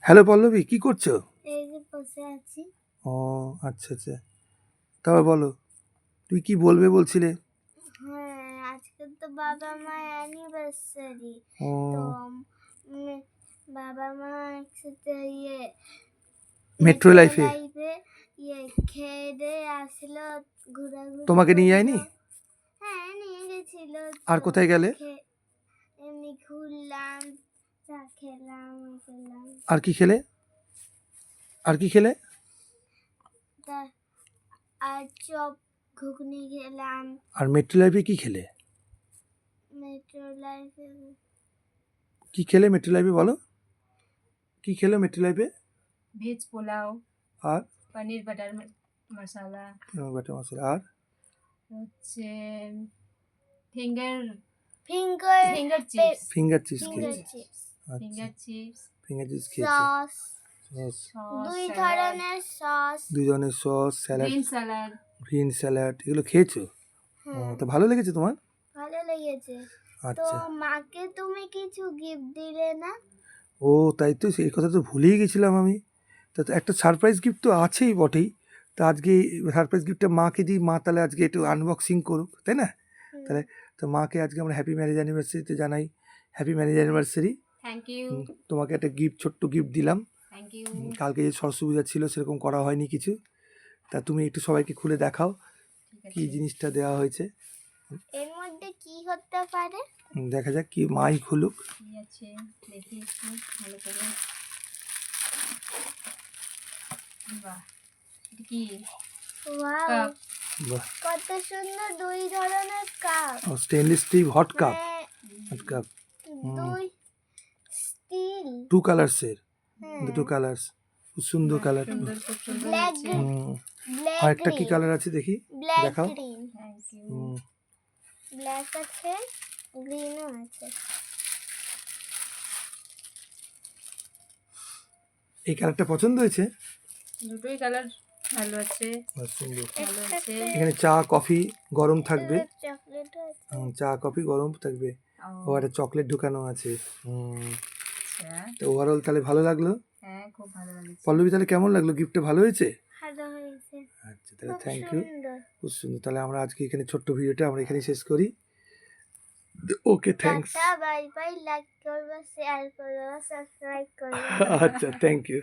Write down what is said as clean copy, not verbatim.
Hello Pallavi, কি করছো? এই যে বসে আছি। ও আচ্ছা আচ্ছা, তারপর বলো, তুই কি বলবে বলছিলে? হ্যাঁ, আজকে তো বাবা মার অ্যানিভার্সারি। ও তো বাবা মা একসাথে মেট্রো লাইফে লাইফে খেয়ে দিয়ে আসলো, ঘোরাঘুরি তোমাকে নিয়ে করলো। যায়নি? হ্যাঁ, নিয়ে গেছিল। আর তো কোথায় গেলে? এমনি ঘুরলাম, চা খেলাম, খেলাম। আর কি খেলে? আর কি খেলে? আর চপ ঘুগনি খেলাম। আর মেট্রো লাইফে কি খেলে? মেট্রো লাইফে কি খেলে মেট্রো লাইফে, বলো কি খেলে মেট্রো লাইফে? ভেজ পোলাও, আর পনির বাটার মশলা, বাটার মশলা, আর হচ্ছে finger finger finger chips finger chips finger খেয়েছে। চিপস, আচ্ছা, ফিঙ্গার চিপস, ফিঙ্গার চিপস খেয়েছে। সস, সস, দুই ধরনের সস, দুই ধরনের sauce, salad, green salad. Green salad, এগুলো খেয়েছো? হ্যাঁ, তো ভালো লেগেছে তোমার? ভালো লেগেছে। তো আচ্ছা, মাকে তুমি কিছু গিফট দিলে না? ও তাই তো, সেই কথা তো ভুলেই গেছিলাম আমি। তা তো একটা সারপ্রাইজ গিফট তো আছেই বটেই। তা আজকে সারপ্রাইজ গিফটটা মাকে দিই, মা তাহলে আজকে একটু আনবক্সিং করুক, তাই না? তাহলে তো মাকে আজকে আমরা হ্যাপি ম্যারেজ অ্যানিভার্সারিতে জানাই happy marriage anniversary. Thank you, তোমাকে একটা গিফট, ছোট্ট গিফট দিলাম। Thank you. কালকে যে সরস্বতী পূজা ছিল সেরকম করা হয়নি কিছু, তা তুমি একটু সবাইকে খুলে দেখাও ঠিক কি আছে, জিনিসটা দেওয়া হয়েছে। এর মধ্যে কি হতে পারে? দেখা যাক কি, মাই খুলুক। ঠিক আছে, দেখি একটু ভালো করে। বাহ, এটা কি? Wow, cup. বাহ, কত সুন্দর, দুই ধরনের cup. Stainless steel hot cup. হ্যাঁ, হট কাপ, দুই স্টিল। 2 কালার্সের, হ্যাঁ, দুটো কালার্স, খুব সুন্দর বাহ, কালার। সুন্দর, খুব সুন্দর ব্ল্যাক হয়েছে। গ্রিন, ব্ল্যাক আর একটা কি গ্রিন, কালার আছে দেখি, ব্ল্যাক দেখাও। Green, thank you. ব্ল্যাক আছে, গ্রিনও আছে। এই কালারটা পছন্দ হয়েছে? দুটোই কালার ভালো আছে, সুন্দর। ভালো আছে। এখানে চা কফি গরম থাকবে, চকলেট আছে। চা কফি গরম থাকবে। ও একটা চকলেট ঢুকানো আছে। আচ্ছা, তো ওভারঅল তাহলে ভালো লাগলো। হ্যাঁ, খুব ভালো লাগছে। পল্লবী, তাহলে কেমন লাগলো, গিফটটা ভালো হয়েছে? ভালো হয়েছে, আচ্ছা, তাহলে খুব থ্যাংক ইউ, সুন্দর। খুব সুন্দর। তাহলে আমরা আজকে এখানে ছোট্ট ভিডিওটা আমরা এখানে শেষ করি। Okay, thanks. Tata, bye bye, like করবে, শেয়ার করবে, সাবস্ক্রাইব করবে। আচ্ছা, থ্যাংক ইউ।